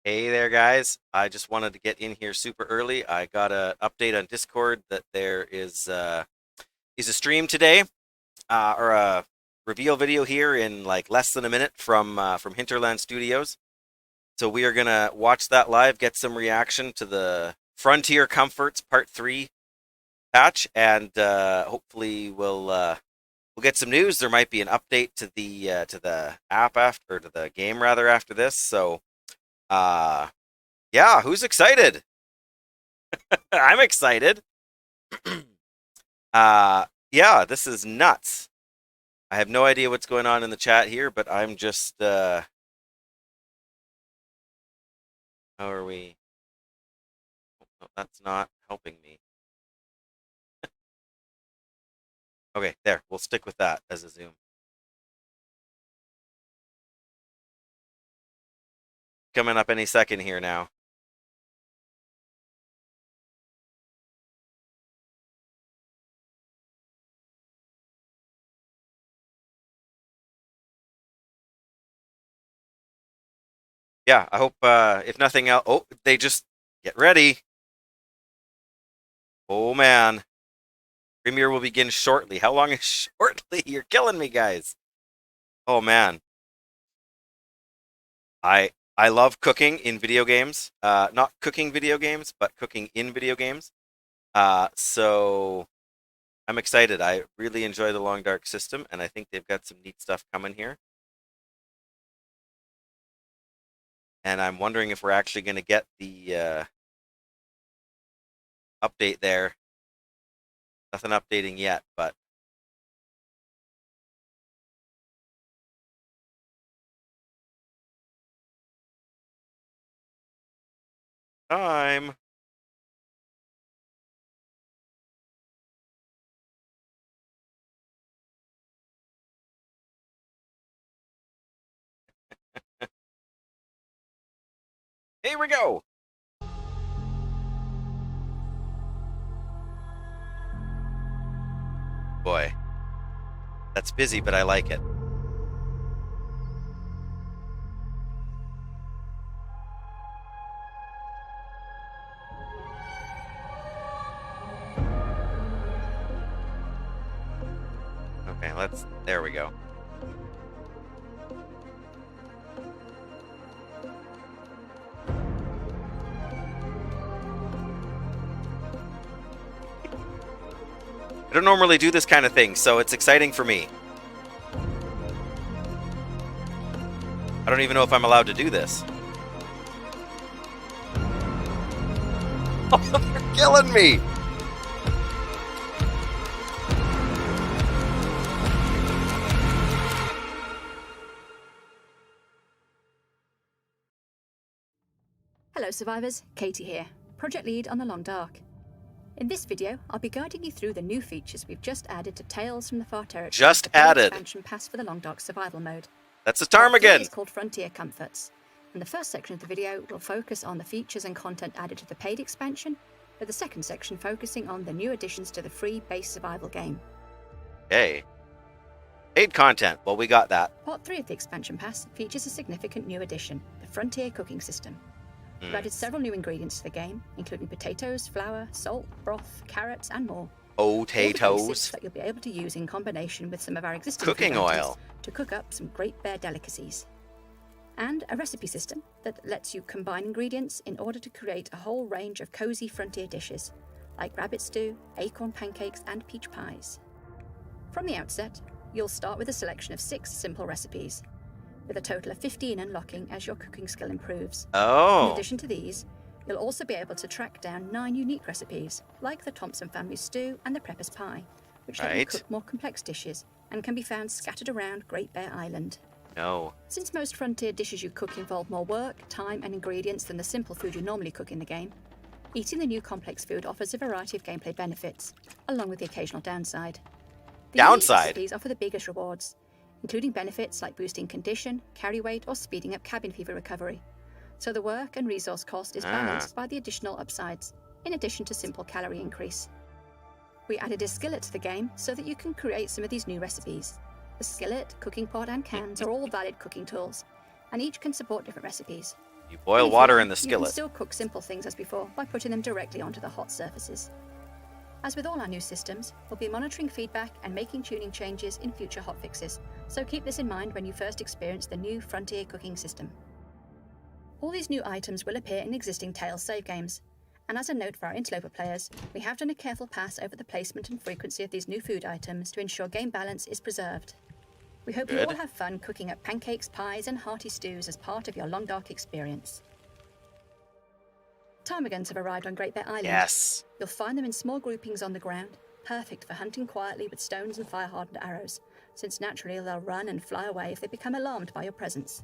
Hey there, guys. I just wanted to get in here super early. I got an update on Discord that there is a stream today, or a reveal video here in like less than a minute from Hinterland Studios. So we are gonna watch that live, get some reaction to the Frontier Comforts Part 3 patch, and hopefully we'll get some news. There might be an update to the app after, or to the game rather, after this. So uh yeah, who's excited? I'm excited. Yeah, this is nuts. I have no idea what's going on in the chat here, but I'm just how are we? Oh, that's not helping me. Okay, there. We'll stick with that as a zoom. Coming up any second here now. Yeah, I hope if nothing else, oh, they just get ready. Oh man. Premiere will begin shortly. How long is shortly? You're killing me, guys. Oh man. I love cooking in video games. Not cooking video games, but cooking in video games. So I'm excited. I really enjoy the Long Dark system, and I think they've got some neat stuff coming here. And I'm wondering if we're actually going to get the update there. Nothing updating yet, but time. Here we go. Boy, that's busy, but I like it. Okay, there we go. I don't normally do this kind of thing, so it's exciting for me. I don't even know if I'm allowed to do this. Oh, you're killing me! Hello survivors, Katie here, Project Lead on the Long Dark. In this video, I'll be guiding you through the new features we've just added to Tales from the Far Territory. Just added. Expansion pass for the Long Dark survival mode. That's a Ptarmigan. It's called Frontier Comforts, and the first section of the video will focus on the features and content added to the paid expansion, with the second section focusing on the new additions to the free base survival game. Okay. Paid content. Well, we got that. Part 3 of the expansion pass features a significant new addition, the Frontier cooking system. We've added several new ingredients to the game, including potatoes, flour, salt, broth, carrots, and more. Potatoes. That you'll be able to use in combination with some of our existing cooking oil to cook up some Great Bear delicacies. And a recipe system that lets you combine ingredients in order to create a whole range of cozy frontier dishes, like rabbit stew, acorn pancakes, and peach pies. From the outset, you'll start with a selection of 6 simple recipes, with a total of 15 unlocking as your cooking skill improves. Oh. In addition to these, you'll also be able to track down 9 unique recipes, like the Thompson family stew and the Prepper's pie, which let you cook more complex dishes and can be found scattered around Great Bear Island. No. Since most frontier dishes you cook involve more work, time, and ingredients than the simple food you normally cook in the game, eating the new complex food offers a variety of gameplay benefits, along with the occasional downside. The unique recipes offer the biggest rewards, including benefits like boosting condition, carry weight, or speeding up cabin fever recovery. So the work and resource cost is balanced by the additional upsides, in addition to simple calorie increase. We added a skillet to the game so that you can create some of these new recipes. The skillet, cooking pot, and cans are all valid cooking tools, and each can support different recipes. You And boil if you water like, in the you can skillet. still cook simple things as before by putting them directly onto the hot surfaces. As with all our new systems, we'll be monitoring feedback and making tuning changes in future hotfixes, so keep this in mind when you first experience the new Frontier cooking system. All these new items will appear in existing Tales save games, and as a note for our interloper players, we have done a careful pass over the placement and frequency of these new food items to ensure game balance is preserved. We hope you all have fun cooking up pancakes, pies, and hearty stews as part of your Long Dark experience. Ptarmigans have arrived on Great Bear Island. Yes. You'll find them in small groupings on the ground, perfect for hunting quietly with stones and fire-hardened arrows, since naturally they'll run and fly away if they become alarmed by your presence.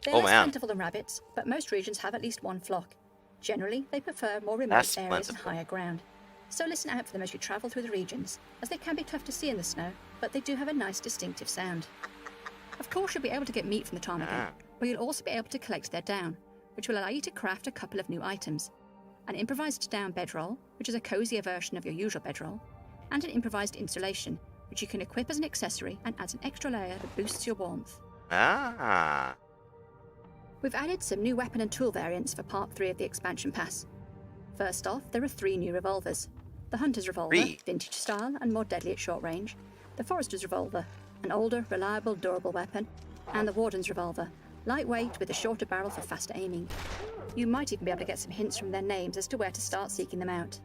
They're less plentiful than rabbits, but most regions have at least one flock. Generally, they prefer more remote areas and higher ground. So listen out for them as you travel through the regions, as they can be tough to see in the snow, but they do have a nice distinctive sound. Of course, you'll be able to get meat from the ptarmigan, but you'll also be able to collect their down, which will allow you to craft a couple of new items. An improvised down bedroll, which is a cozier version of your usual bedroll, and an improvised insulation, which you can equip as an accessory and adds an extra layer that boosts your warmth. We've added some new weapon and tool variants for Part 3 of the expansion pass. First off, there are 3 new revolvers. The Hunter's Revolver, vintage style and more deadly at short range. The Forester's Revolver, an older, reliable, durable weapon. And the Warden's Revolver, lightweight with a shorter barrel for faster aiming. You might even be able to get some hints from their names as to where to start seeking them out.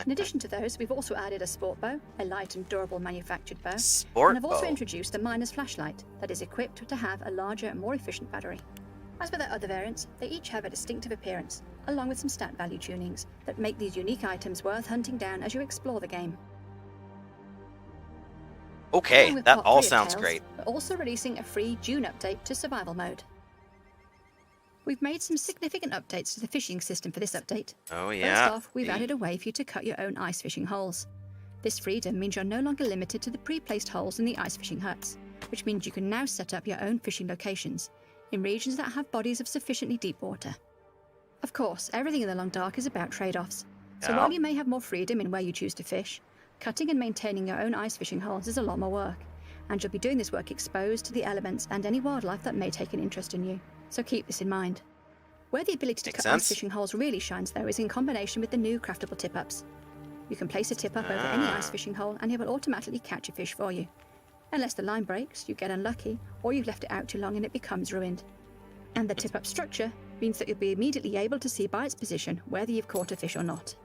In addition to those, we've also added a sport bow, a light and durable manufactured bow. And I've also introduced the Miner's Flashlight that is equipped to have a larger and more efficient battery. As with our other variants, they each have a distinctive appearance, along with some stat value tunings that make these unique items worth hunting down as you explore the game. Okay, that all sounds great. We're also releasing a free June update to survival mode. We've made some significant updates to the fishing system for this update. Oh yeah. First off, we've added a way for you to cut your own ice fishing holes. This freedom means you're no longer limited to the pre-placed holes in the ice fishing huts, which means you can now set up your own fishing locations in regions that have bodies of sufficiently deep water. Of course, everything in the Long Dark is about trade-offs, so while you may have more freedom in where you choose to fish, cutting and maintaining your own ice fishing holes is a lot more work, and you'll be doing this work exposed to the elements and any wildlife that may take an interest in you, so keep this in mind. Where the ability to cut ice fishing holes really shines, though, is in combination with the new craftable tip-ups. You can place a tip-up over any ice fishing hole and it will automatically catch a fish for you. Unless the line breaks, you get unlucky, or you've left it out too long and it becomes ruined. And the tip-up structure means that you'll be immediately able to see by its position whether you've caught a fish or not.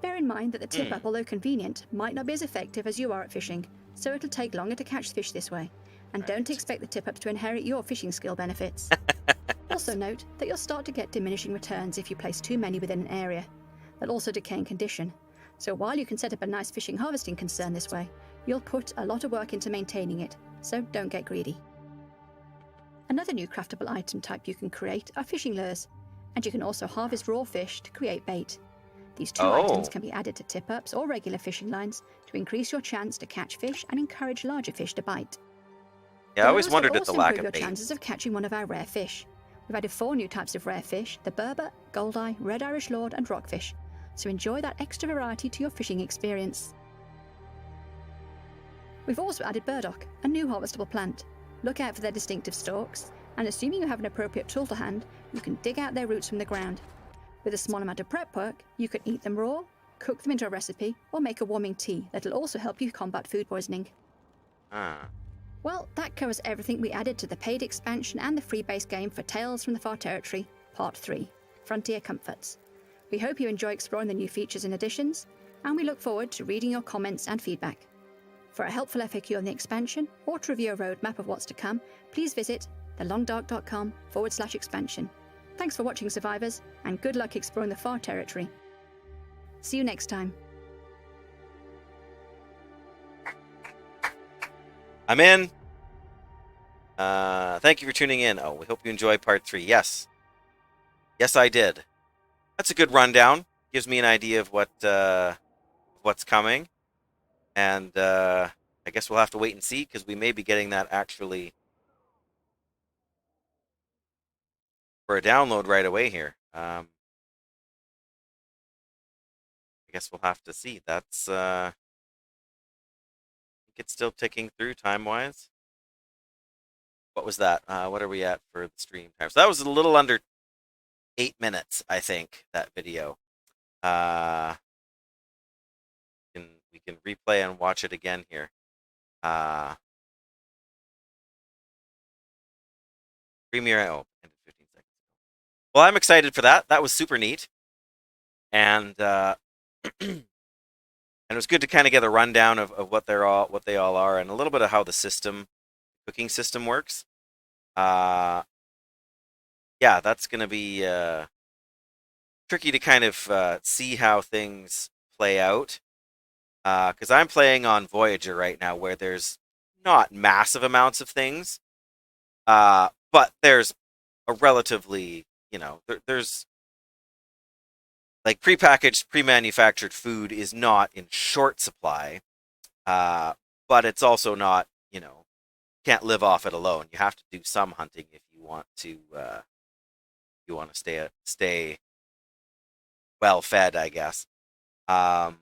Bear in mind that the tip-up, although convenient, might not be as effective as you are at fishing, so it'll take longer to catch fish this way. And don't expect the tip-up to inherit your fishing skill benefits. Also note that you'll start to get diminishing returns if you place too many within an area. They'll also decay in condition. So while you can set up a nice fishing harvesting concern this way, you'll put a lot of work into maintaining it, so don't get greedy. Another new craftable item type you can create are fishing lures, and you can also harvest raw fish to create bait. These two items can be added to tip-ups or regular fishing lines to increase your chance to catch fish and encourage larger fish to bite. Yeah, I always wondered at the lack of bait. Your chances of catching one of our rare fish. We've added 4 new types of rare fish: the burbot, goldeye, red Irish lord, and rockfish. So enjoy that extra variety to your fishing experience. We've also added burdock, a new harvestable plant. Look out for their distinctive stalks, and assuming you have an appropriate tool to hand, you can dig out their roots from the ground. With a small amount of prep work, you can eat them raw, cook them into a recipe, or make a warming tea that'll also help you combat food poisoning. Well, that covers everything we added to the paid expansion and the free base game for Tales from the Far Territory, Part 3, Frontier Comforts. We hope you enjoy exploring the new features and additions, and we look forward to reading your comments and feedback. For a helpful FAQ on the expansion, or to review a roadmap of what's to come, please visit thelongdark.com/expansion. Thanks for watching, survivors, and good luck exploring the Far Territory. See you next time. I'm in. Thank you for tuning in. Oh, we hope you enjoy part 3. Yes. Yes, I did. That's a good rundown. Gives me an idea of what's coming. And I guess we'll have to wait and see, because we may be getting that actually for a download right away here. I guess we'll have to see. That's I think it's still ticking through time-wise. What was that? What are we at for the stream time? So that was a little under 8 minutes, I think, that video. Uh, we can replay and watch it again here. Uh, Premiere, oh, ended 15 seconds. Well, I'm excited for that. That was super neat. And and it was good to kind of get a rundown of what they all are, and a little bit of how the cooking system works. Uh, yeah, that's gonna be tricky to kind of see how things play out. Because I'm playing on Voyager right now, where there's not massive amounts of things, but there's a relatively, there's like prepackaged, pre-manufactured food is not in short supply, uh, but it's also not, can't live off it alone. You have to do some hunting if you want to stay well fed, I guess. Um,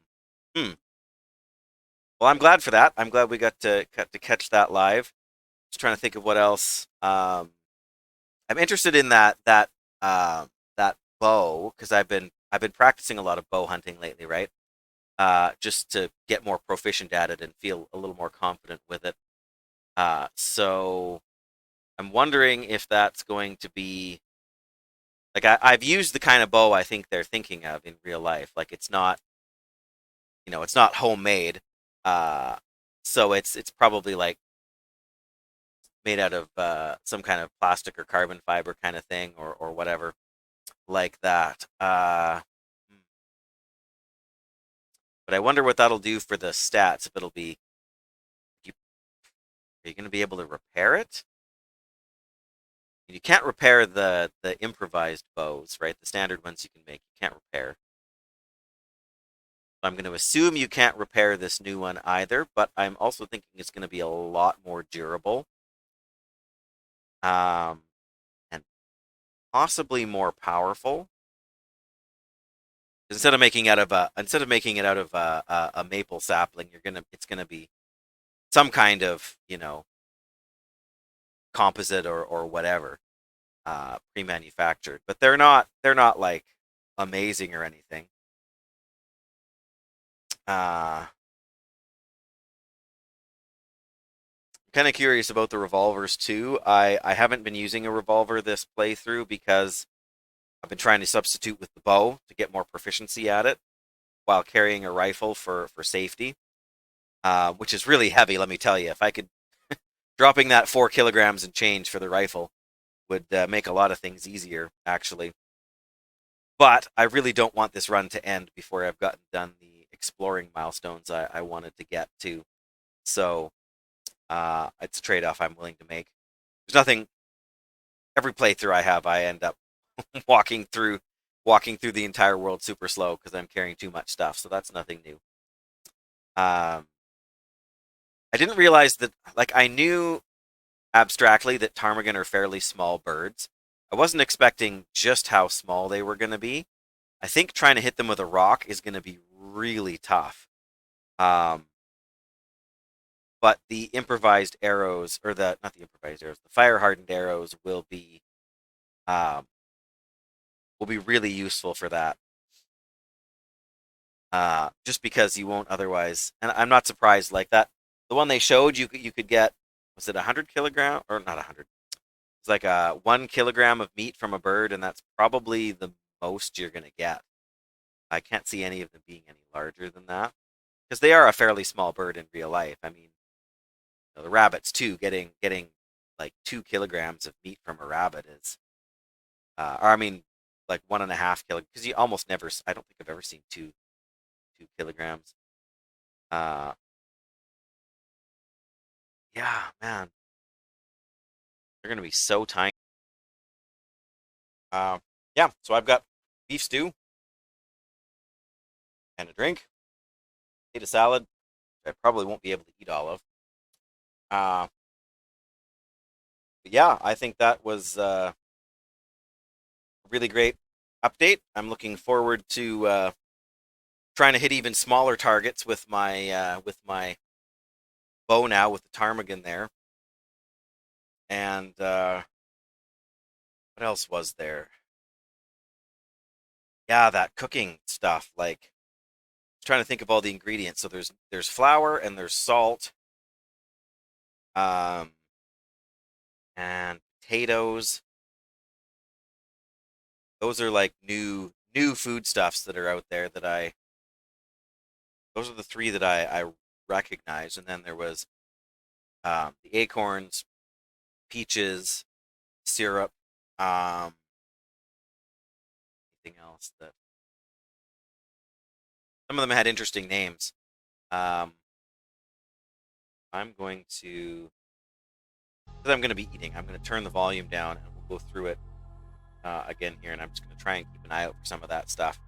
hmm. Well, I'm glad for that. I'm glad we got to catch that live. Just trying to think of what else. I'm interested in that bow because I've been practicing a lot of bow hunting lately, right? Just to get more proficient at it and feel a little more confident with it. So I'm wondering if that's going to be like I've used the kind of bow I think they're thinking of in real life. Like it's not homemade. Uh, so it's probably like made out of some kind of plastic or carbon fiber kind of thing or whatever like that. But I wonder what that'll do for the stats. If it'll be, you, are you going to be able to repair it? You can't repair the improvised bows, right? The standard ones you can make, you can't repair. I'm going to assume you can't repair this new one either, but I'm also thinking it's going to be a lot more durable, and possibly more powerful. Instead of making it out of a maple sapling, it's gonna be some kind of composite or whatever pre-manufactured. But they're not like amazing or anything. I'm kind of curious about the revolvers too. I haven't been using a revolver this playthrough because I've been trying to substitute with the bow to get more proficiency at it while carrying a rifle for safety, which is really heavy. Let me tell you, if I could dropping that 4 kilograms and change for the rifle would make a lot of things easier, actually. But I really don't want this run to end before I've gotten done the exploring milestones I wanted to get to. So it's a trade-off I'm willing to make. There's nothing. Every playthrough I have, I end up walking through walking through the entire world super slow because I'm carrying too much stuff. So that's nothing new. Um, I didn't realize that. Like I knew abstractly that ptarmigan are fairly small birds. I wasn't expecting just how small they were going to be. I think trying to hit them with a rock is going to be really tough. Um, but the improvised arrows, or the not the improvised arrows, the fire hardened arrows um, will be really useful for that. Just because you won't otherwise, and I'm not surprised. Like that, the one they showed you could get, was it 100 kilogram or not 100? It's like 1 kilogram of meat from a bird, and that's probably the most you're gonna get. I can't see any of them being any larger than that because they are a fairly small bird in real life. I mean, the rabbits too, getting like 2 kilograms of meat from a rabbit is, or I mean, like 1.5 kilograms because you almost never. I don't think I've ever seen 2 kilograms. Uh, yeah, man, they're gonna be so tiny. Uh, yeah, so I've got beef stew and a drink, ate a salad. I probably won't be able to eat all of. Uh, but yeah, I think that was a really great update. I'm looking forward to trying to hit even smaller targets with my bow now with the ptarmigan there. And what else was there? yeah, that cooking stuff. Like, trying to think of all the ingredients. So there's flour and there's salt, um, and potatoes. Those are like new foodstuffs that are out there that I. Those are the three that I recognize. And then there was the acorns, peaches, syrup, um, anything else that some of them had interesting names. Um, I'm going to, because I'm going to be eating, I'm going to turn the volume down and we'll go through it again here. And I'm just going to try and keep an eye out for some of that stuff.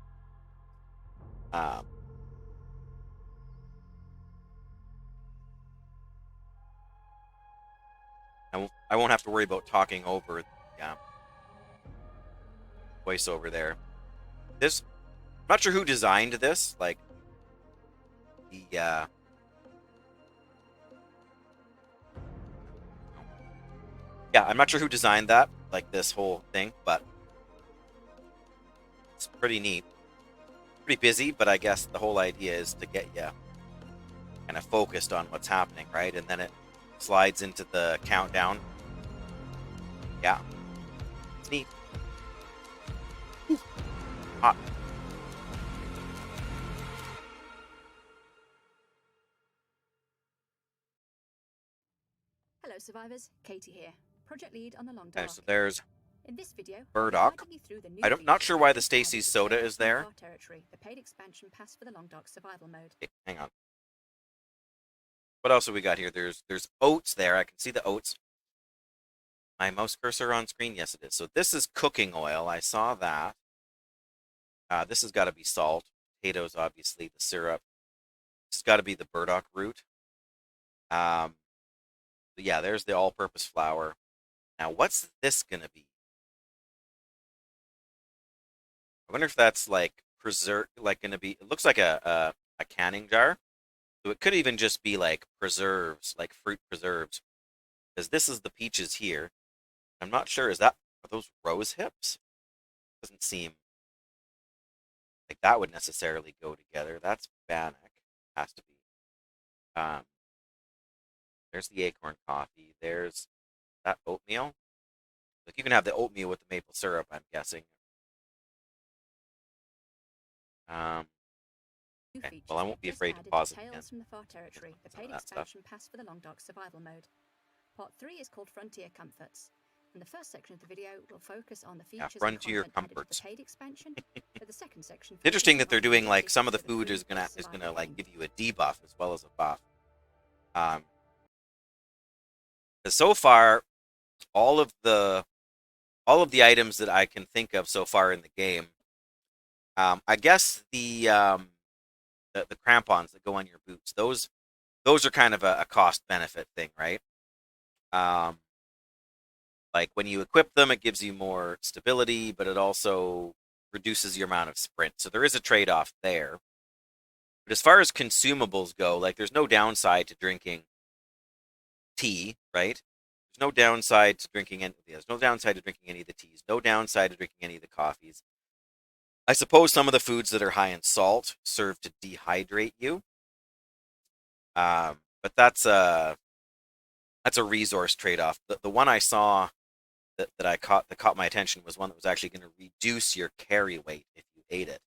Um, I won't have to worry about talking over the voiceover there. This, I'm not sure who designed this. Like the, yeah, I'm not sure who designed that, like this whole thing, but it's pretty neat. Pretty busy, but I guess the whole idea is to get you kind of focused on what's happening, right? And then it slides into the countdown. Yeah, it's neat. Hot. Hello survivors, Katie here, project lead on the Long Okay, Dark. so there's In this video, burdock. I'll be guiding you through the new I'm not features sure why the added Stacy's as soda Potatoes is from the there. Far Territory, the paid expansion pass for the Long Dark survival mode. Okay, hang on. What else have we got here? There's oats there. I can see the oats. My mouse cursor on screen? Yes, it is. So this is cooking oil. I saw that. This has got to be salt. Potatoes, obviously. The syrup. This has got to be the burdock root. Um, but yeah, there's the all-purpose flour. Now, what's this gonna be? I wonder if that's like preserve, like gonna be. It looks like a canning jar, so it could even just be like preserves, like fruit preserves. Because this is the peaches here. I'm not sure. Are those rose hips? Doesn't seem like that would necessarily go together. That's bannock. Has to be. Um, there's the acorn coffee. There's that oatmeal. Like you can have the oatmeal with the maple syrup, I'm guessing. Um, New okay. features Well, I won't we've be just afraid to added pause to it again. Tales from the Far Territory, the Some of paid that stuff. expansion pass for the Long Dark survival mode. Part 3 is called Frontier Comforts, and the first section of the video will focus on the Yeah, features and frontier content added to comforts. the paid expansion, but the second section Interesting focuses that they're on the doing new like some of additions the to the food food-based is survival gonna like game. give you a debuff as well as a buff. Um, 'Cause so far, all of the all of the items that I can think of so far in the game, I guess the crampons that go on your boots, those are kind of a cost benefit thing, right? Um, like when you equip them, it gives you more stability, but it also reduces your amount of sprint. So there is a trade off there. But as far as consumables go, like there's no downside to drinking tea, right? There's no downside to drinking any. There's no downside to drinking any of the teas. No downside to drinking any of the coffees. I suppose some of the foods that are high in salt serve to dehydrate you, but that's a resource trade-off. The one I saw that caught my attention was one that was actually going to reduce your carry weight if you ate it.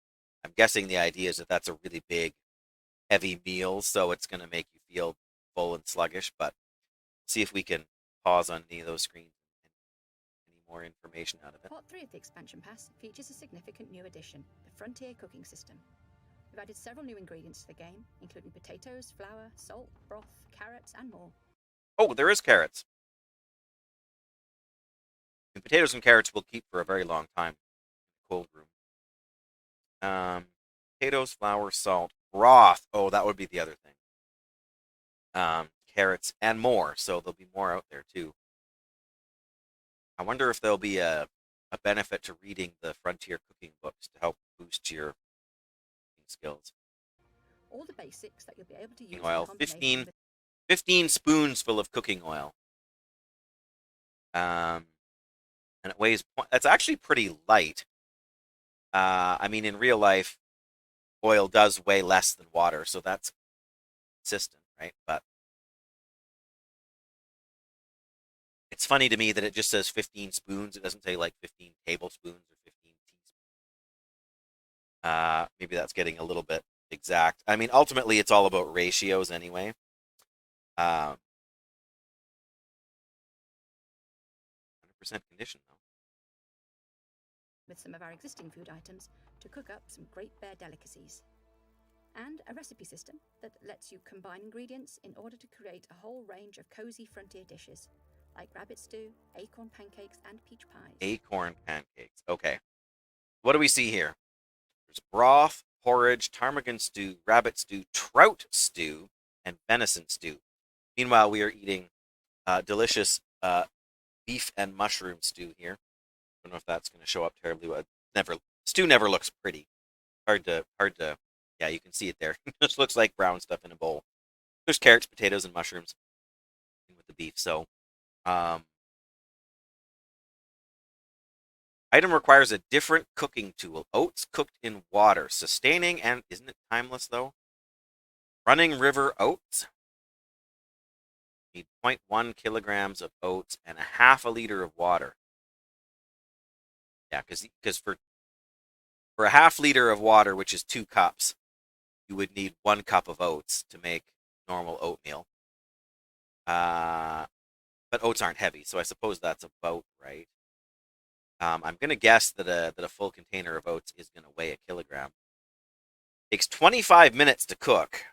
I'm guessing the idea is that that's a really big, heavy meal, so it's going to make you feel full and sluggish. But see if we can pause on any of those screens and any more information out of it. Part 3 of the expansion pass features a significant new addition, the Frontier cooking system. We've added several new ingredients to the game, including potatoes, flour, salt, broth, carrots, and more. Oh, there is carrots. And potatoes and carrots will keep for a very long time in the cold room. Potatoes, flour, salt, broth. Oh, that would be the other thing. Carrots and more. So there'll be more out there too. I wonder if there'll be a benefit to reading the Frontier cooking books to help boost your cooking skills. All the basics that you'll be able to use Cooking oil, in combination with 15 spoons full of cooking oil. And it weighs. That's actually pretty light. I mean, in real life, oil does weigh less than water, so that's consistent, right? But it's funny to me that it just says 15 spoons. It doesn't say like 15 tablespoons or 15 teaspoons. Maybe that's getting a little bit exact. I mean, ultimately, it's all about ratios anyway. 100% condition, though. With some of our existing food items to cook up some Great Bear delicacies. And a recipe system that lets you combine ingredients in order to create a whole range of cozy frontier dishes, like rabbit stew, acorn pancakes, and peach pies. Acorn pancakes. Okay. What do we see here? There's broth, porridge, ptarmigan stew, rabbit stew, trout stew, and venison stew. Meanwhile, we are eating delicious beef and mushroom stew here. I don't know if that's going to show up terribly well. Stew never looks pretty. Hard to. Yeah, you can see it there. It just looks like brown stuff in a bowl. There's carrots, potatoes, and mushrooms with the beef. So, um, item requires a different cooking tool. Oats cooked in water, sustaining and isn't it timeless though? Running river oats. Need 0.1 kilograms of oats and a half a liter of water. Yeah, because for a half liter of water, which is 2 cups, you would need 1 cup of oats to make normal oatmeal. But oats aren't heavy, so I suppose that's about right. I'm gonna guess that a full container of oats is gonna weigh a kilogram. Takes 25 minutes to cook.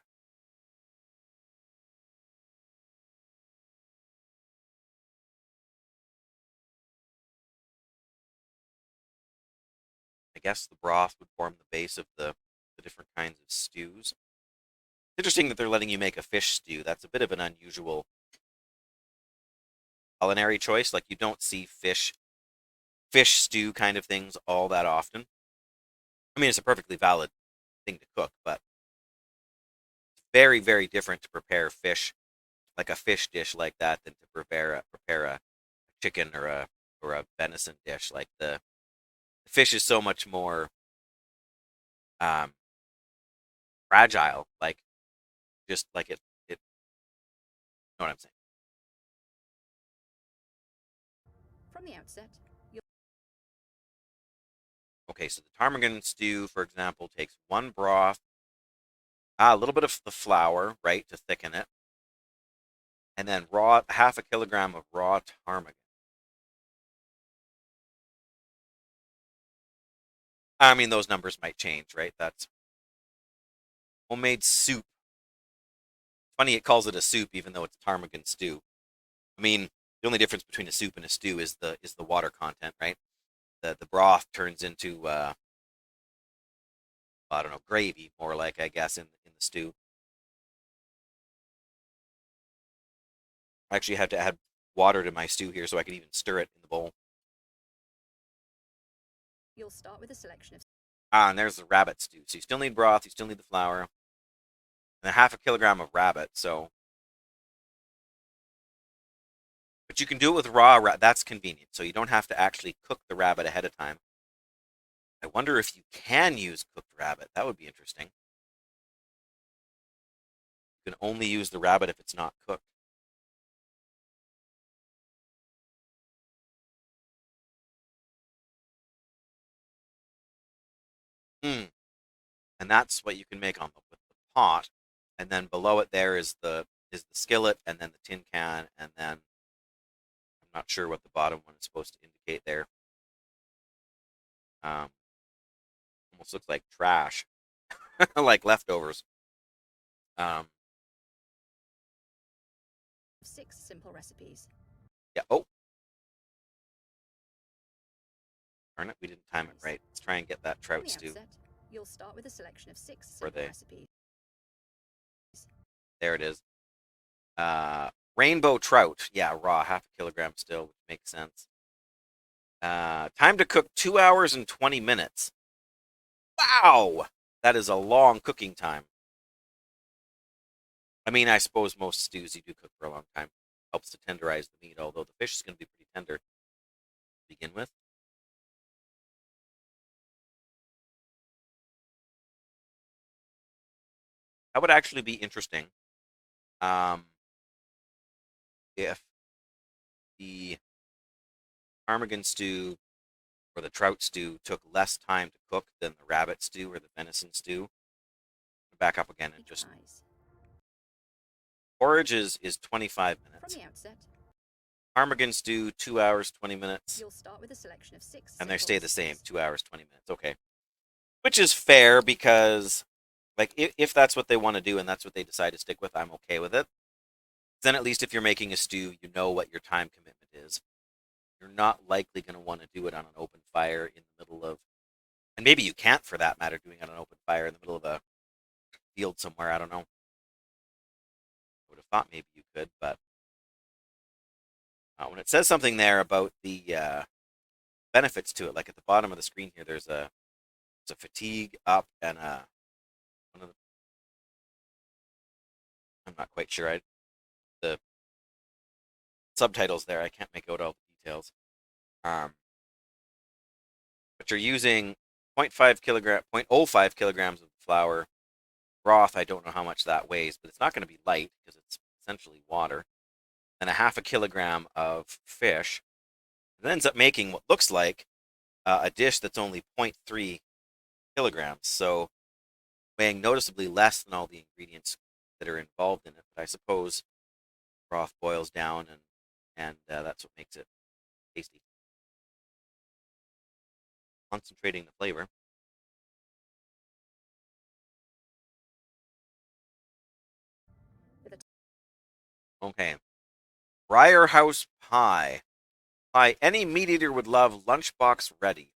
I guess the broth would form the base of the different kinds of stews. Interesting that they're letting you make a fish stew. That's a bit of an unusual culinary choice. Like you don't see fish stew kind of things all that often. I mean, it's a perfectly valid thing to cook, but it's very, very different to prepare fish, like a fish dish like that, than to prepare a chicken or a venison dish. Like the fish is so much more um, fragile. Like just like it. You know what I'm saying? From the outset, you'll Okay, so the ptarmigan stew, for example, takes one broth, a little bit of the flour, right, to thicken it, and then raw half a kilogram of raw ptarmigan. I mean, those numbers might change, right? That's homemade soup. Funny it calls it a soup even though it's ptarmigan stew. I mean, the only difference between a soup and a stew is the water content, right? The broth turns into I don't know, gravy more like I guess in the stew. I actually had to add water to my stew here so I could even stir it in the bowl. start with a selection of Ah, and there's the rabbit stew. So you still need broth, you still need the flour, and a half a kilogram of rabbit. So, but you can do it with raw. That's convenient. So you don't have to actually cook the rabbit ahead of time. I wonder if you can use cooked rabbit. That would be interesting. You can only use the rabbit if it's not cooked. Hmm. And that's what you can make on with the pot. And then below it there is the skillet, and then the tin can, and then I'm not sure what the bottom one is supposed to indicate there. Um, almost looks like trash, like leftovers. Um, 6 simple recipes. yeah. Oh, darn it, we didn't time it right. Let's try and get that From trout the stew. outset, you'll start with a selection of 6 Or simple the recipes. there it is. Rainbow trout. Yeah, raw, half a kilogram still, which makes sense. Time to cook 2 hours and 20 minutes. Wow, that is a long cooking time. I mean, I suppose most stews you do cook for a long time. Helps to tenderize the meat, although the fish is going to be pretty tender to begin with. that would actually be interesting. If the ptarmigan stew or the trout stew took less time to cook than the rabbit stew or the venison stew. Back up again and just porridge is 25 From minutes. the outset, Ptarmigan stew 2 hours 20 minutes, you'll start with a selection of 6 and they simple stay the same recipes. 2 hours 20 minutes. Okay, which is fair because like if that's what they want to do and that's what they decide to stick with, I'm okay with it. Then at least if you're making a stew, you know what your time commitment is. You're not likely going to want to do it on an open fire in the middle of, and maybe you can't for that matter, doing it on an open fire in the middle of a field somewhere. I don't know. I would have thought maybe you could, but when it says something there about the benefits to it, like at the bottom of the screen here, there's a fatigue up and one of the, I'm not quite sure. The subtitles there, I can't make out all the details. But you're using 0.05 kilograms of flour. Broth, I don't know how much that weighs, but it's not going to be light because it's essentially water. And a half a kilogram of fish. It ends up making what looks like a dish that's only 0.3 kilograms. So weighing noticeably less than all the ingredients that are involved in it. But I suppose broth boils down and that's what makes it tasty. Concentrating the flavor. Okay. Briar House Pie. Pie any meat eater would love, lunchbox ready.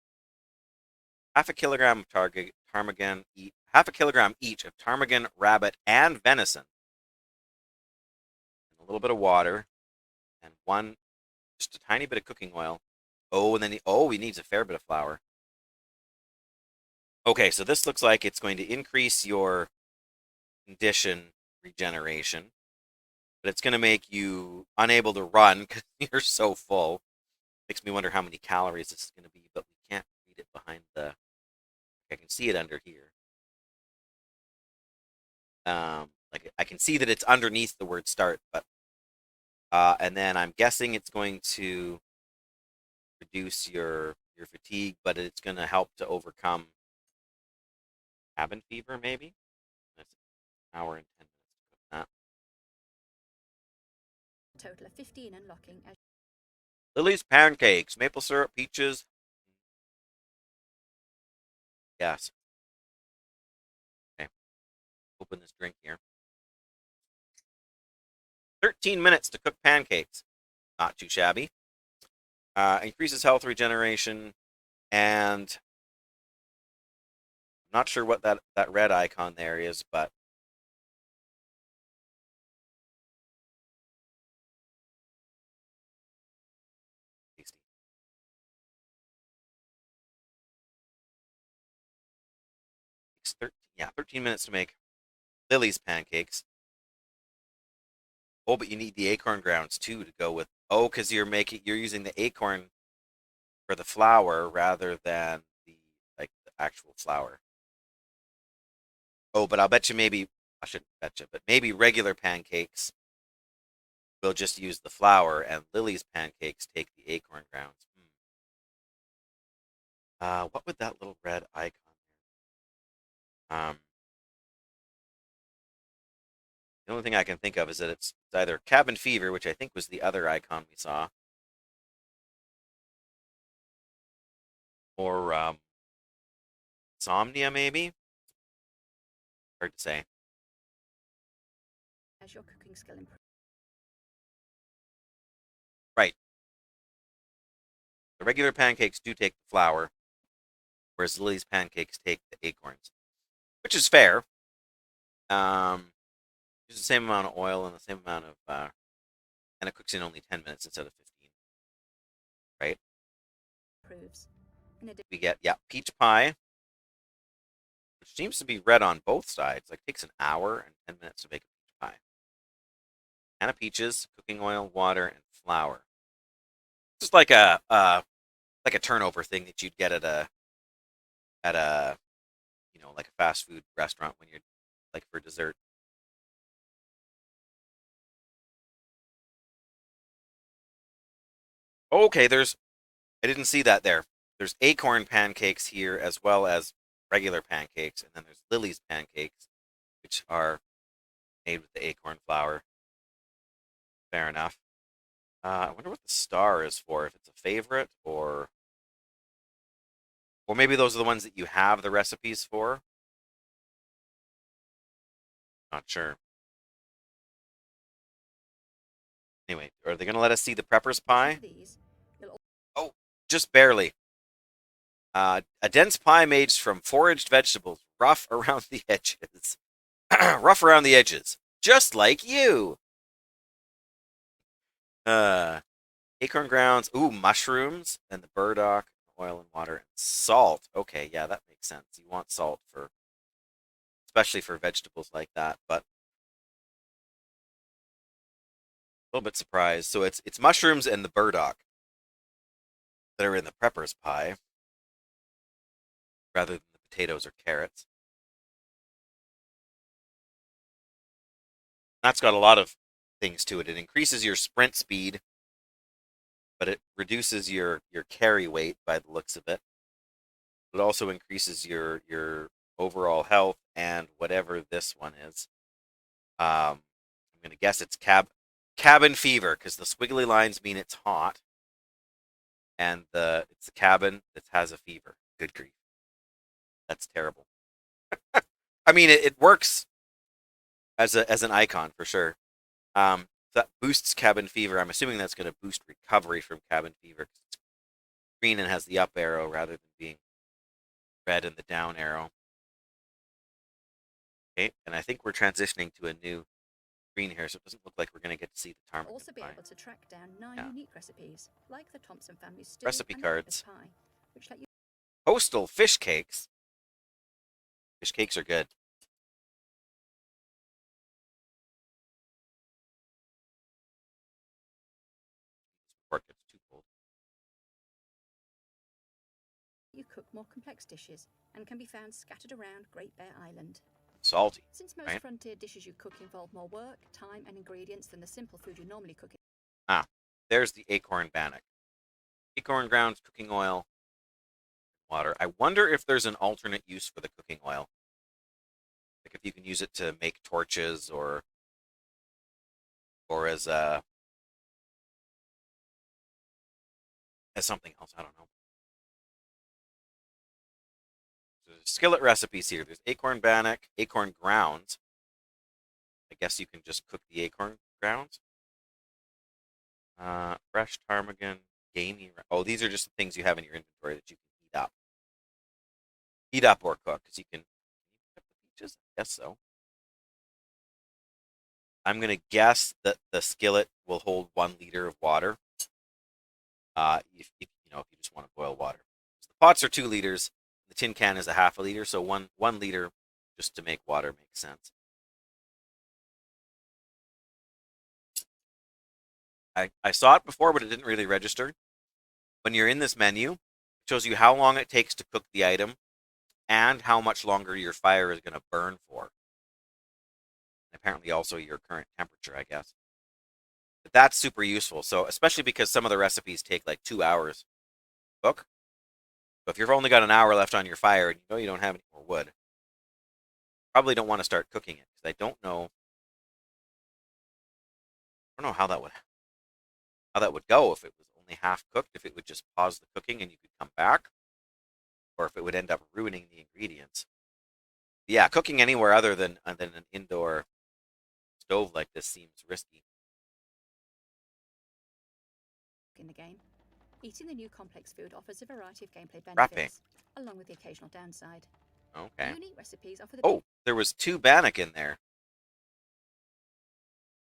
Half a kilogram of ptarmigan, half a kilogram each of ptarmigan, rabbit, and venison. And a little bit of water, and just a tiny bit of cooking oil. Oh, and then he needs a fair bit of flour. Okay, so this looks like it's going to increase your condition regeneration, but it's going to make you unable to run because you're so full. Makes me wonder how many calories this is going to be, but we can't read it behind the. I can see it under here. Like I can see that it's underneath the word start, but and then I'm guessing it's going to reduce your fatigue, but it's going to help to overcome cabin fever, maybe. That's an hour and 10 minutes to cook that. A total of 15 unlocking. Lily's pancakes, maple syrup, peaches. Yes. Okay. Open this drink here. 13 minutes to cook pancakes. Not too shabby. Increases health regeneration, and I'm not sure what that red icon there is, but tasty. It's 13 minutes to make Lily's pancakes. Oh, but you need the acorn grounds too to go with. Oh, because you're using the acorn for the flour rather than the actual flour. Oh, but I'll bet you maybe I shouldn't bet you, but maybe regular pancakes will just use the flour, and Lily's pancakes take the acorn grounds. What would that little red icon? The only thing I can think of is that it's either cabin fever, which I think was the other icon we saw, or insomnia, maybe. Hard to say. As your cooking skill improves. Right. The regular pancakes do take the flour, whereas Lily's pancakes take the acorns, which is fair. Use the same amount of oil and the same amount of, and it cooks in only 10 minutes instead of 15. Right? We get, peach pie, which seems to be red on both sides. Like, takes an hour and 10 minutes to make a peach pie. And peaches, cooking oil, water, and flour. Just like a turnover thing that you'd get at a like a fast food restaurant when you're like for dessert. Okay, I didn't see that there. There's acorn pancakes here as well as regular pancakes, and then there's Lily's pancakes, which are made with the acorn flour. Fair enough. I wonder what the star is for, if it's a favorite or maybe those are the ones that you have the recipes for. Not sure. Anyway, are they going to let us see the prepper's Some pie? of these, you'll Oh, just barely. A dense pie made from foraged vegetables, rough around the edges. Rough around the edges, just like you. Uh, Acorn grounds, ooh, mushrooms, and the burdock, oil and water, and salt. Okay, yeah, that makes sense. You want salt for, especially for vegetables like that. But a little bit surprised. So it's mushrooms and the burdock that are in the prepper's pie, rather than the potatoes or carrots. That's got a lot of things to it. It increases your sprint speed, but it reduces your carry weight by the looks of it. It also increases your overall health and whatever this one is. I'm gonna guess it's cabin fever because the squiggly lines mean it's hot, and it's the cabin that has a fever. Good grief, that's terrible. I mean, it works as an icon for sure. That boosts cabin fever. I'm assuming that's going to boost recovery from cabin fever because it's green and has the up arrow rather than being red and the down arrow. Okay, and I think we're transitioning to a new screen here, so it doesn't look like we're going to get to see the will ptarmigan also be pie. able to track down 9 Yeah, unique recipes, like the Thompson family stew recipe and the Pepper's cards. pie, which let you Postal fish cakes. Fish cakes are good. Before it gets too cold. cook more complex dishes and can be found scattered around Great Bear Island. Salty, Since most right? frontier dishes you cook involve more work, time, and ingredients than the simple food you normally cook. Ah, there's the acorn bannock. Acorn grounds, cooking oil, water. I wonder if there's an alternate use for the cooking oil. Like if you can use it to make torches or as something else. I don't know. There's skillet recipes here. There's acorn bannock, acorn grounds. I guess you can just cook the acorn grounds. Fresh ptarmigan, gamey. Oh, these are just the things you have in your inventory that you can heat up or cook. Because you can cook the peaches. I guess so. I'm gonna guess that the skillet will hold 1 liter of water. If if you just want to boil water, so the pots are 2 liters. The tin can is a half a liter, so one liter just to make water makes sense. I saw it before, but it didn't really register. When you're in this menu, it shows you how long it takes to cook the item and how much longer your fire is going to burn for. Apparently, also your current temperature, I guess. But that's super useful. So, especially because some of the recipes take like 2 hours to cook. So, if you've only got an hour left on your fire and you know you don't have any more wood, probably don't want to start cooking it because I don't know how that would go if it was only half cooked. If it would just pause the cooking and you could come back, or if it would end up ruining the ingredients. Yeah, cooking anywhere other than an indoor stove like this seems risky. In the game, eating the new complex food offers a variety of gameplay Frappe. benefits, along with the occasional downside. The Okay. unique recipes offer the Oh, there was 2 bannock in there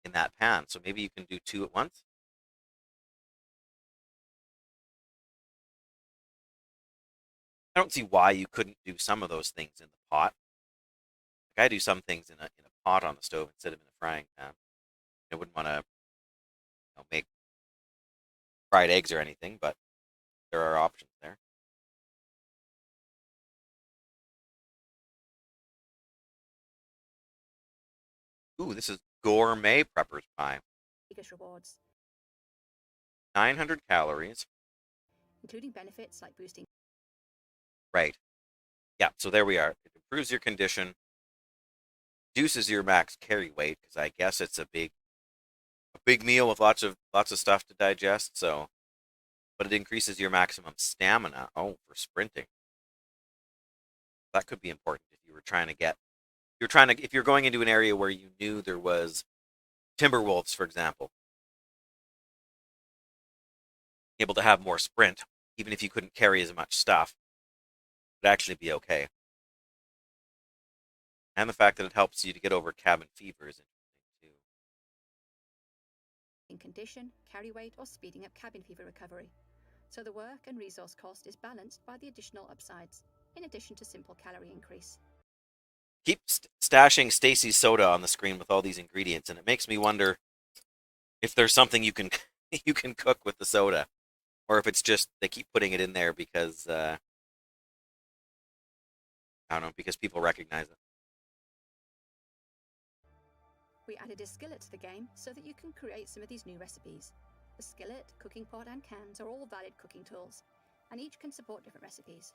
in that pan, so maybe you can do 2 at once. I don't see why you couldn't do some of those things in the pot. Like I do some things in a pot on the stove instead of in a frying pan. I wouldn't want to make fried eggs or anything, but there are options there. Ooh, this is gourmet prepper's pie. biggest rewards. 900 calories. including benefits like boosting. Right. Yeah, so there we are. It improves your condition, reduces your max carry weight, because I guess it's a big meal with lots of stuff to digest, so but it increases your maximum stamina. Oh, for sprinting. That could be important if you were trying to get if you're going into an area where you knew there was timber wolves, for example, able to have more sprint, even if you couldn't carry as much stuff, would actually be okay. And the fact that it helps you to get over cabin fever is interesting too. In condition, carry weight, or speeding up cabin fever recovery. So the work and resource cost is balanced by the additional upsides, in addition to simple calorie increase. Keep stashing Stacy's soda on the screen with all these ingredients, and it makes me wonder if there's something you can you can cook with the soda, or if it's just they keep putting it in there because I don't know, because people recognize it. We added a skillet to the game so that you can create some of these new recipes. The skillet, cooking pot, and cans are all valid cooking tools, and each can support different recipes.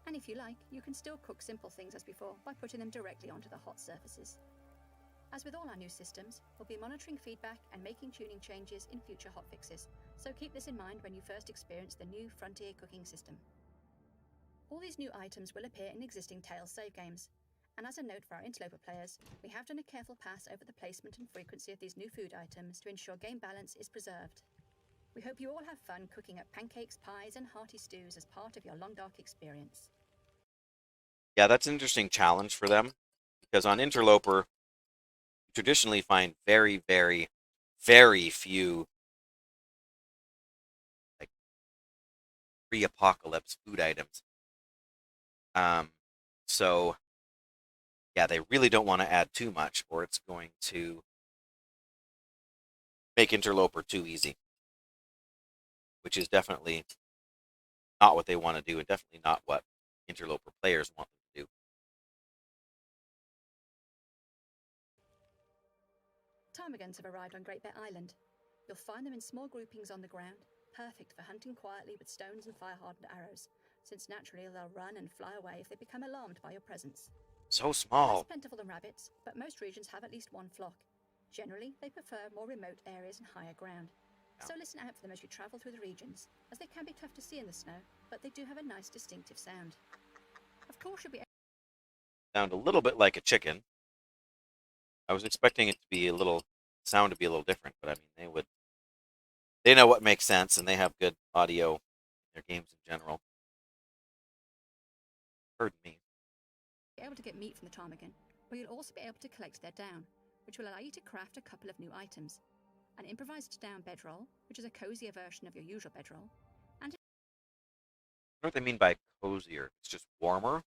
And if you like, you can still cook simple things as before by putting them directly onto the hot surfaces. As with all our new systems, we'll be monitoring feedback and making tuning changes in future hotfixes, so keep this in mind when you first experience the new Frontier cooking system. All these new items will appear in existing Tales save games, and as a note for our Interloper players, we have done a careful pass over the placement and frequency of these new food items to ensure game balance is preserved. We hope you all have fun cooking up pancakes, pies, and hearty stews as part of your Long Dark experience. Yeah, that's an interesting challenge for them, because on Interloper, you traditionally find very, very, very few like pre-apocalypse food items. So yeah, they really don't want to add too much, or it's going to make Interloper too easy, which is definitely not what they want to do, and definitely not what Interloper players want them to do. Ptarmigans have arrived on Great Bear Island. You'll find them in small groupings on the ground, perfect for hunting quietly with stones and fire-hardened arrows, since naturally they'll run and fly away if they become alarmed by your presence. So Less small. plentiful than rabbits, but most regions have at least one flock. Generally, they prefer more remote areas and higher ground. So listen out for them as you travel through the regions, as they can be tough to see in the snow, but they do have a nice distinctive sound. Of course, you'll be Sound a little bit like a chicken. I was expecting it to be a little sound to be a little different, but I mean they know what makes sense, and they have good audio in their games in general. Pardon me. able to get meat from the ptarmigan, but you'll also be able to collect their down, which will allow you to craft a couple of new items. An improvised down bedroll, which is a cozier version of your usual bedroll, and I don't know what they mean by cozier. It's just warmer.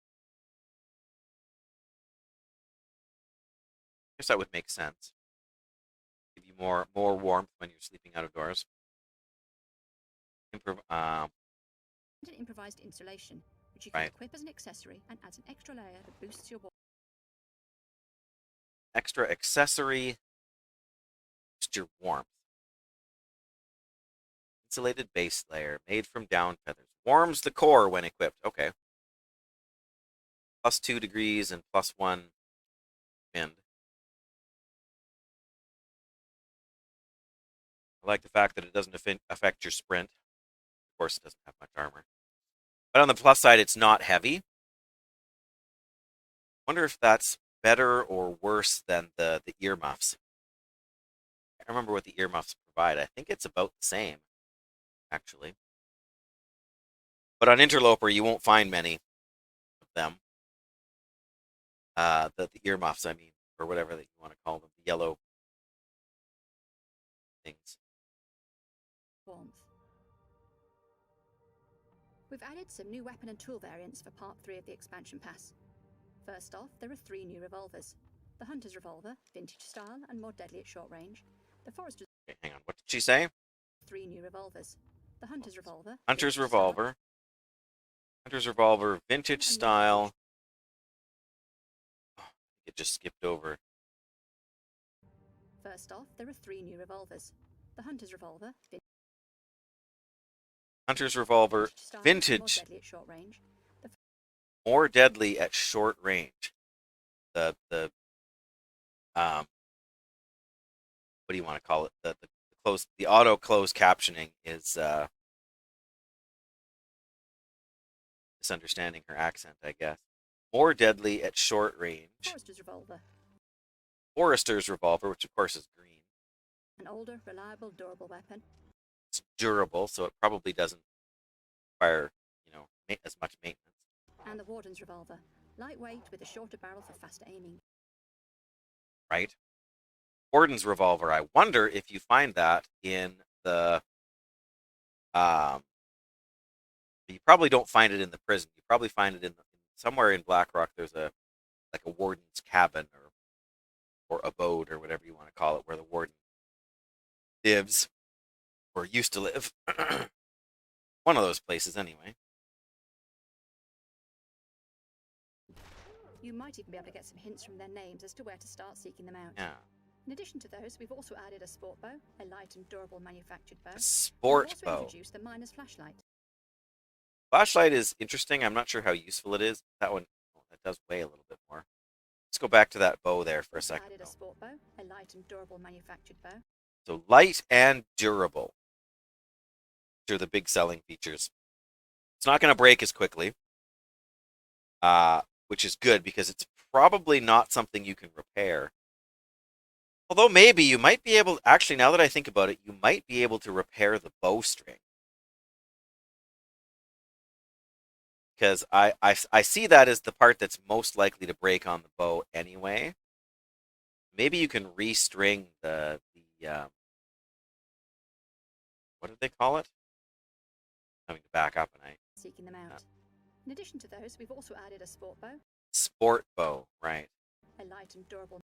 I guess that would make sense. Give you more warmth when you're sleeping out of doors. an improvised installation, which you can Right. equip as an accessory and adds an extra layer that boosts your Extra accessory, just your warmth. Insulated base layer made from down feathers. Warms the core when equipped. Okay. +2 degrees and +1 wind. I like the fact that it doesn't affect your sprint. Of course, it doesn't have much armor. But on the plus side, it's not heavy. Wonder if that's better or worse than the earmuffs. I can't remember what the earmuffs provide. I think it's about the same, actually. But on Interloper, you won't find many of them. The earmuffs, I mean, or whatever that you want to call them, the yellow things. warmth. We've added some new weapon and tool variants for Part 3 of the expansion pass. First off, there are 3 new revolvers. The Hunter's Revolver, vintage style and more deadly at short range. The Forester's Okay, hang on. What did she say? 3 new revolvers. The Hunter's Revolver, Hunter's vintage style, Revolver. Hunter's Revolver, vintage and style. Oh, it just skipped over. First off, there are 3 new revolvers. The Hunter's Revolver, Hunter's revolver, Style, more vintage, deadly at short range. The more deadly at short range. The what do you want to call it? The auto close captioning is misunderstanding her accent, I guess. More deadly at short range. Forester's revolver. Forester's revolver, which of course is green. An older, reliable, durable weapon. It's durable, so it probably doesn't require, as much maintenance. And the Warden's revolver. Lightweight with a shorter barrel for faster aiming. Right? Warden's revolver. I wonder if you find that in the you probably don't find it in the prison. You probably find it in somewhere in Blackrock. There's a warden's cabin or abode or whatever you want to call it, where the warden lives or used to live. One of those places, anyway. You might even be able to get some hints from their names as to where to start seeking them out. Yeah. In addition to those, we've also added a sport bow, a light and durable manufactured bow. A sport we've bow. also introduced the miner's flashlight. Flashlight is interesting. I'm not sure how useful it is. That one, that does weigh a little bit more. Let's go back to that bow there for a second. Added a sport bow, a light and durable manufactured bow. So light and durable. These are the big selling features. It's not going to break as quickly, which is good because it's probably not something you can repair. Although maybe you might be able, actually now that I think about it, you might be able to repair the bowstring. Because I see that as the part that's most likely to break on the bow anyway. Maybe you can restring the what did they call it? Having to back up, and seeking them out. In addition to those, we've also added a sport bow. Sport bow, right? A light and durable.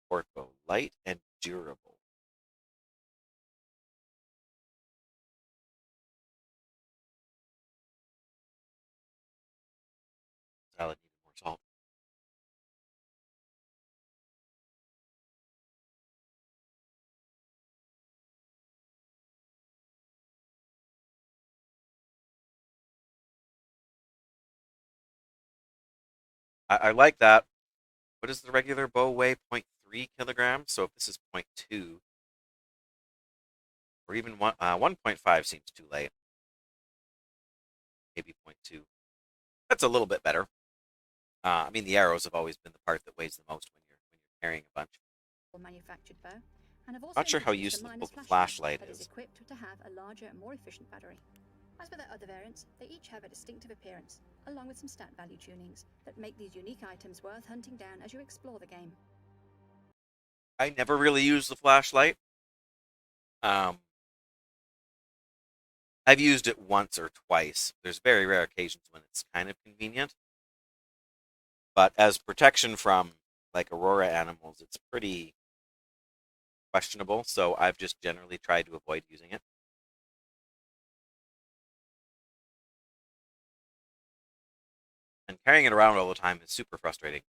Sport bow, light and durable. Salad needed more salt. I like that. What does the regular bow weigh? 0.3 kilograms. So if this is 0.2, or even 1.5 seems too late. Maybe 0.2. That's a little bit better. I mean, the arrows have always been the part that weighs the most when you're carrying a bunch. Manufactured bow. And I've also Not sure how useful the flashlight that is. is equipped to have a larger and more efficient battery. As for their other variants, they each have a distinctive appearance, along with some stat value tunings that make these unique items worth hunting down as you explore the game. I never really use the flashlight. I've used it once or twice. There's very rare occasions when it's kind of convenient. But as protection from like Aurora animals, it's pretty questionable, so I've just generally tried to avoid using it. And carrying it around all the time is super frustrating.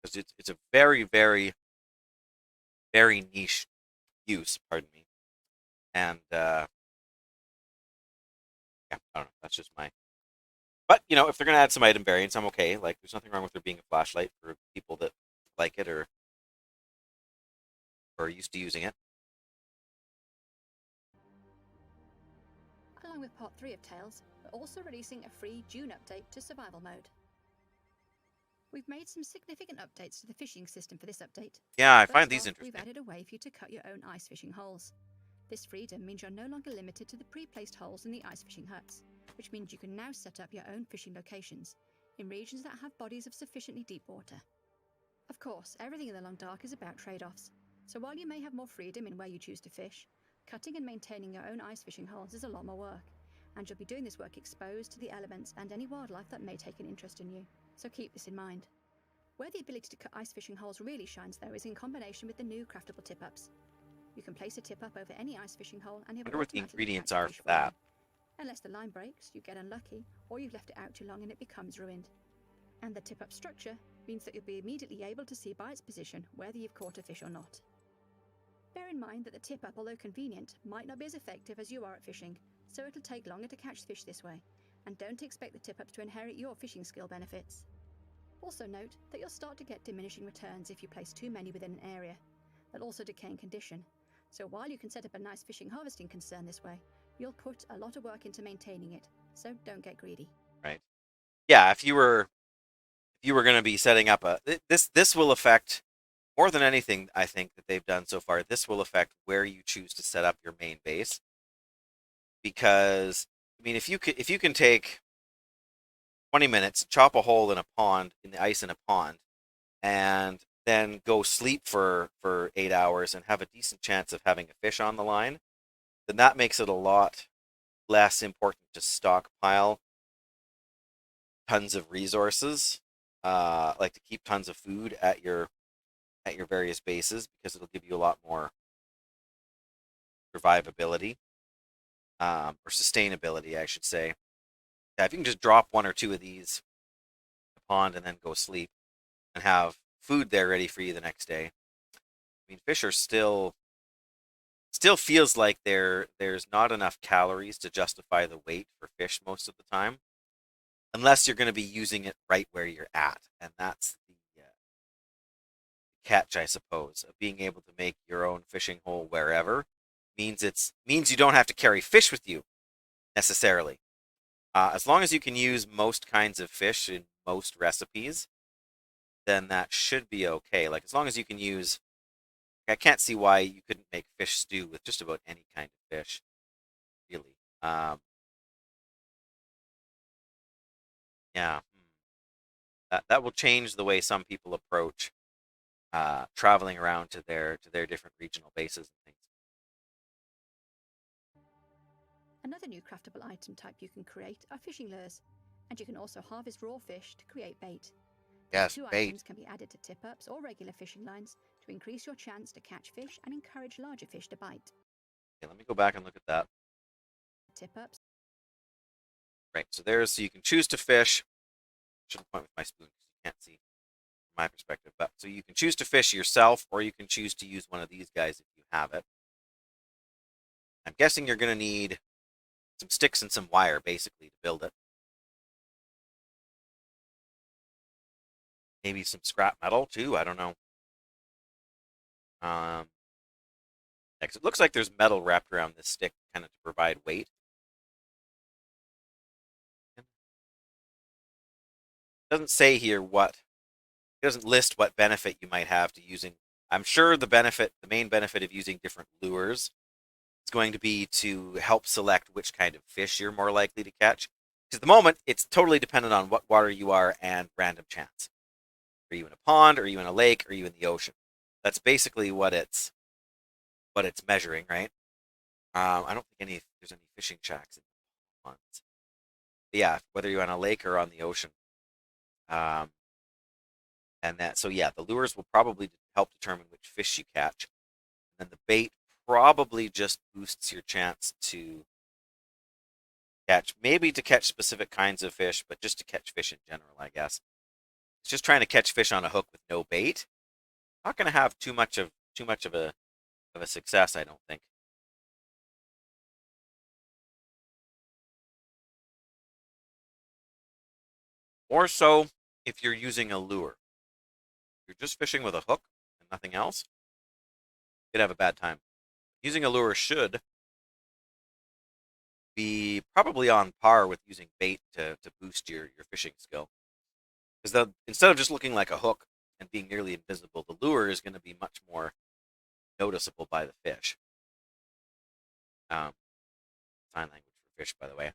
Because it's a very, very, very niche use, pardon me. And yeah, I don't know, that's just my... But, if they're going to add some item variants, I'm okay. Like, there's nothing wrong with there being a flashlight for people that like it or are used to using it. Along with Part 3 of Tales, we're also releasing a free June update to Survival Mode. We've made some significant updates to the fishing system for this update. Yeah, I First find these off, interesting. We've added a way for you to cut your own ice fishing holes. This freedom means you're no longer limited to the pre-placed holes in the ice fishing huts, which means you can now set up your own fishing locations in regions that have bodies of sufficiently deep water. Of course, everything in the Long Dark is about trade-offs, so while you may have more freedom in where you choose to fish, cutting and maintaining your own ice fishing holes is a lot more work, and you'll be doing this work exposed to the elements and any wildlife that may take an interest in you, so keep this in mind. Where the ability to cut ice fishing holes really shines, though, is in combination with the new craftable tip-ups. You can place a tip-up over any ice fishing hole and it I wonder will what the automatically ingredients catch a are fish for that. you. Unless the line breaks, you get unlucky, or you've left it out too long and it becomes ruined. And the tip-up structure means that you'll be immediately able to see by its position whether you've caught a fish or not. Bear in mind that the tip up, although convenient, might not be as effective as you are at fishing, so it'll take longer to catch fish this way, and don't expect the tip ups to inherit your fishing skill benefits. Also note that you'll start to get diminishing returns if you place too many within an area. They'll also decay in condition, so while you can set up a nice fishing harvesting concern this way, you'll put a lot of work into maintaining it, so don't get greedy. Right. Yeah, if you were going to be setting up this will affect more than anything I think that they've done so far. This will affect where you choose to set up your main base, because I mean if you can take 20 minutes, chop a hole in a pond, in the ice in a pond, and then go sleep for 8 hours and have a decent chance of having a fish on the line, then that makes it a lot less important to stockpile tons of resources, like to keep tons of food at your various bases, because it'll give you a lot more survivability, or sustainability, I should say. Yeah, if you can just drop one or two of these in the pond and then go sleep and have food there ready for you the next day. I mean, fish are still feels like there's not enough calories to justify the weight for fish most of the time, unless you're going to be using it right where you're at, and that's the catch, I suppose, of being able to make your own fishing hole wherever. Means you don't have to carry fish with you necessarily. As long as you can use most kinds of fish in most recipes, then that should be okay. Like, as long as you can use, I can't see why you couldn't make fish stew with just about any kind of fish, really. Yeah, that will change the way some people approach traveling around to their different regional bases and things. Another new craftable item type you can create are fishing lures, and you can also harvest raw fish to create bait. These Yes, two bait. items can be added to tip-ups or regular fishing lines to increase your chance to catch fish and encourage larger fish to bite. Okay, let me go back and look at that. Tip-ups. Right, so you can choose to fish. Shouldn't point with my spoon because you can't see from my perspective. But so you can choose to fish yourself, or you can choose to use one of these guys if you have it. I'm guessing you're going to need some sticks and some wire, basically, to build it. Maybe some scrap metal, too. I don't know. Next, it looks like there's metal wrapped around this stick, kind of to provide weight. It doesn't say here what. It doesn't list what benefit you might have to using. I'm sure the main benefit of using different lures is going to be to help select which kind of fish you're more likely to catch. Because at the moment, it's totally dependent on what water you are and random chance. Are you in a pond? Are you in a lake? Are you in the ocean? That's basically what it's measuring, right? I don't think there's any fishing shacks in ponds. But yeah, whether you're on a lake or on the ocean. Um, so yeah, the lures will probably help determine which fish you catch. And then the bait probably just boosts your chance to catch specific kinds of fish, but just to catch fish in general, I guess. It's just trying to catch fish on a hook with no bait. Not going to have too much of a success, I don't think. More so if you're using a lure. If you're just fishing with a hook and nothing else, you'd have a bad time. Using a lure should be probably on par with using bait to boost your fishing skill. Because instead of just looking like a hook and being nearly invisible, the lure is going to be much more noticeable by the fish. Sign language for fish, by the way.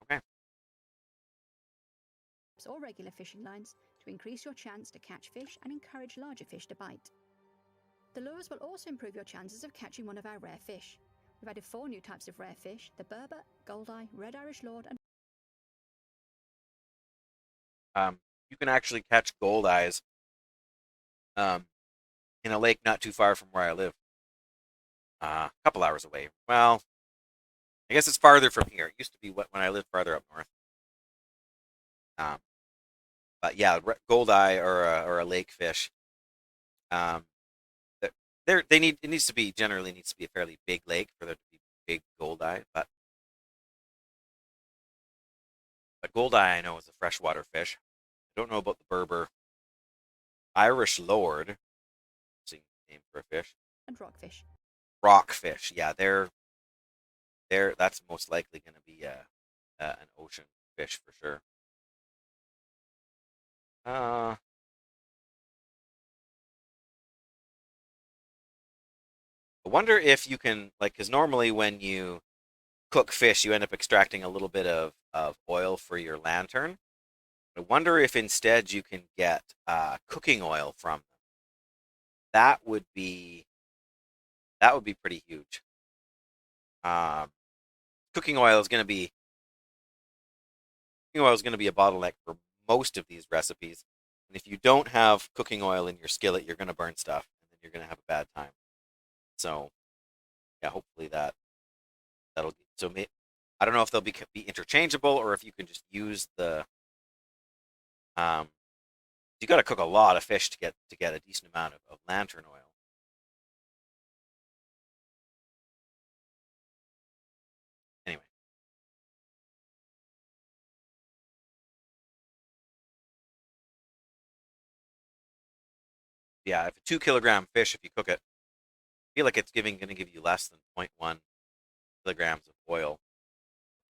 Okay. Or regular fishing lines to increase your chance to catch fish and encourage larger fish to bite. The lures will also improve your chances of catching one of our rare fish. We've added 4 new types of rare fish: the Berber, Goldeye, Red Irish Lord, and You can actually catch goldeyes in a lake not too far from where I live. A couple hours away. Well, I guess it's farther from here. It used to be when I lived farther up north. Um, but yeah, goldeye or a lake fish Um, they need it needs to be generally needs to be a fairly big lake for there to be big goldeye, but goldeye I know is a freshwater fish. I don't know about the Berber. Irish lord, interesting name for a fish. And rockfish. Rockfish, yeah, they're that's most likely going to be an ocean fish for sure. Uh, I wonder if you can like because normally when you cook fish, you end up extracting a little bit of oil for your lantern. I wonder if instead you can get cooking oil from them. That would be that would be pretty huge. Um, cooking oil is going to be cooking oil is going to be a bottleneck for most of these recipes. And if you don't have cooking oil in your skillet, you're going to burn stuff, and then you're going to have a bad time. So yeah, hopefully that'll so I don't know if they'll be interchangeable or if you can just use the um. You got to cook a lot of fish to get a decent amount of lantern oil. Anyway, yeah, if a 2 kilogram fish, if you cook it, I feel like it's going to give you less than zero point 0.1 kilograms of oil,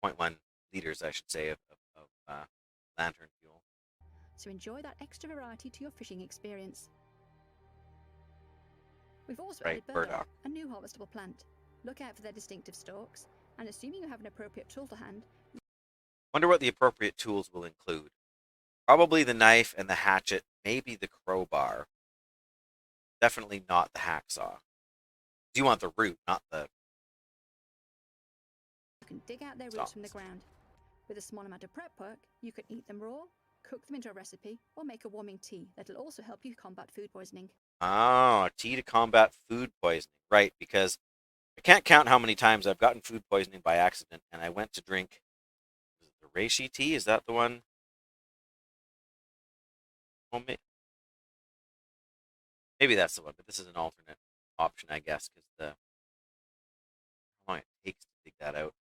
zero point 0.1 liters, I should say, of lantern fuel. So enjoy that extra variety to your fishing experience. We've also Right, added burdock, burdock. a new harvestable plant. Look out for their distinctive stalks, and assuming you have an appropriate tool to hand. Wonder what the appropriate tools will include. Probably the knife and the hatchet, maybe the crowbar. Definitely not the hacksaw. You want the root, not the You can dig out their roots from the stalks. ground. With a small amount of prep work, you can eat them raw, cook them into a recipe, or make a warming tea that'll also help you combat food poisoning. Oh, tea to combat food poisoning. Right, because I can't count how many times I've gotten food poisoning by accident, and I went to drink the reishi tea. Is that the one? Well, maybe that's the one, but this is an alternate option, I guess, because the how long it takes to dig that out.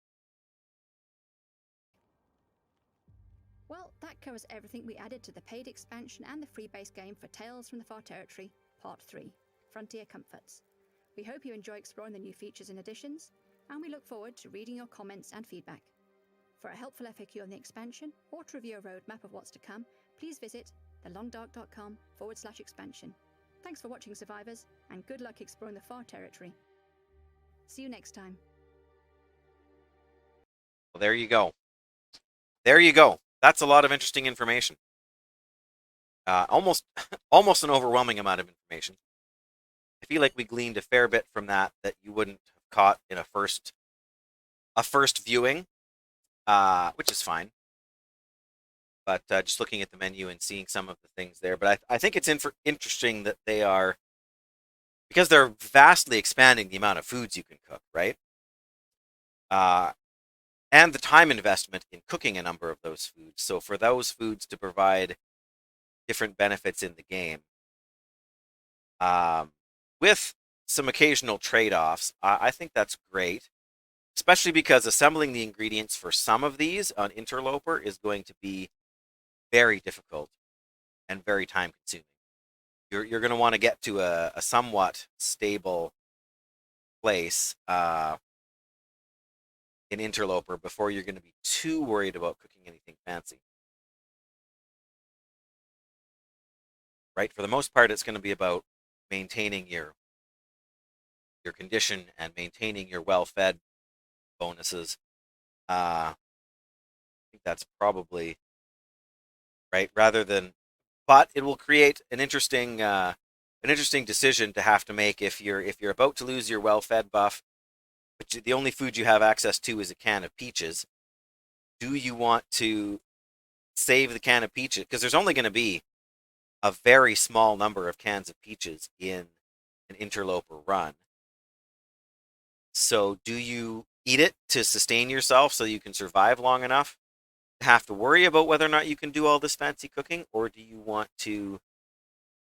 Well, that covers everything we added to the paid expansion and the free base game for Tales from the Far Territory, Part 3, Frontier Comforts. We hope you enjoy exploring the new features and additions, and we look forward to reading your comments and feedback. For a helpful FAQ on the expansion, or to review a roadmap of what's to come, please visit thelongdark.com/expansion. Thanks for watching, survivors, and good luck exploring the Far Territory. See you next time. Well, there you go. There you go. That's a lot of interesting information. Almost, almost an overwhelming amount of information. I feel like we gleaned a fair bit from that you wouldn't have caught in a first viewing, which is fine. But just looking at the menu and seeing some of the things there, but I think it's interesting that they are because they're vastly expanding the amount of foods you can cook, right? Uh, and the time investment in cooking a number of those foods. So for those foods to provide different benefits in the game, um, with some occasional trade-offs, I think that's great. Especially because assembling the ingredients for some of these on Interloper is going to be very difficult and very time consuming. You're going to want to get to a somewhat stable place in Interloper before you're going to be too worried about cooking anything fancy. Right? For the most part, it's going to be about maintaining your condition and maintaining your well-fed bonuses. I think that's probably right. Rather than, but it will create an interesting decision to have to make if you're about to lose your well-fed buff, but the only food you have access to is a can of peaches. Do you want to save the can of peaches because there's only going to be a very small number of cans of peaches in an interloper run? So do you eat it to sustain yourself so you can survive long enough to have to worry about whether or not you can do all this fancy cooking, or do you want to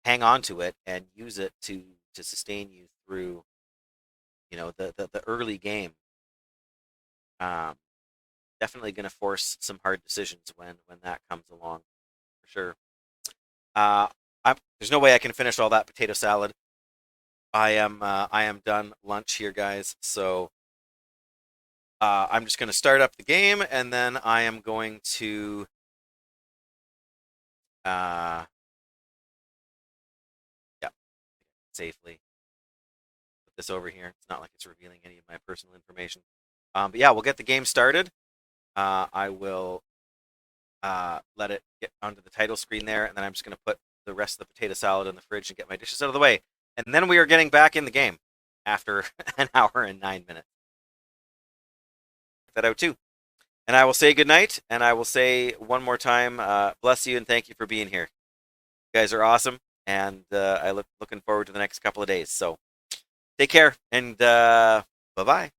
hang on to it and use it to sustain you through, the early game. Um, Definitely going to force some hard decisions when that comes along, for sure. Uh, there's no way I can finish all that potato salad. I am done lunch here, guys. So I'm just going to start up the game, and then I am going to uh, yeah, safely put this over here. It's not like it's revealing any of my personal information. But yeah, we'll get the game started. I will let it get onto the title screen there, and then I'm just going to put the rest of the potato salad in the fridge and get my dishes out of the way. And then we are getting back in the game after an hour and 9 minutes. Check that out too. And I will say goodnight, and I will say one more time, bless you and thank you for being here. You guys are awesome, and looking forward to the next couple of days. So take care, and bye-bye.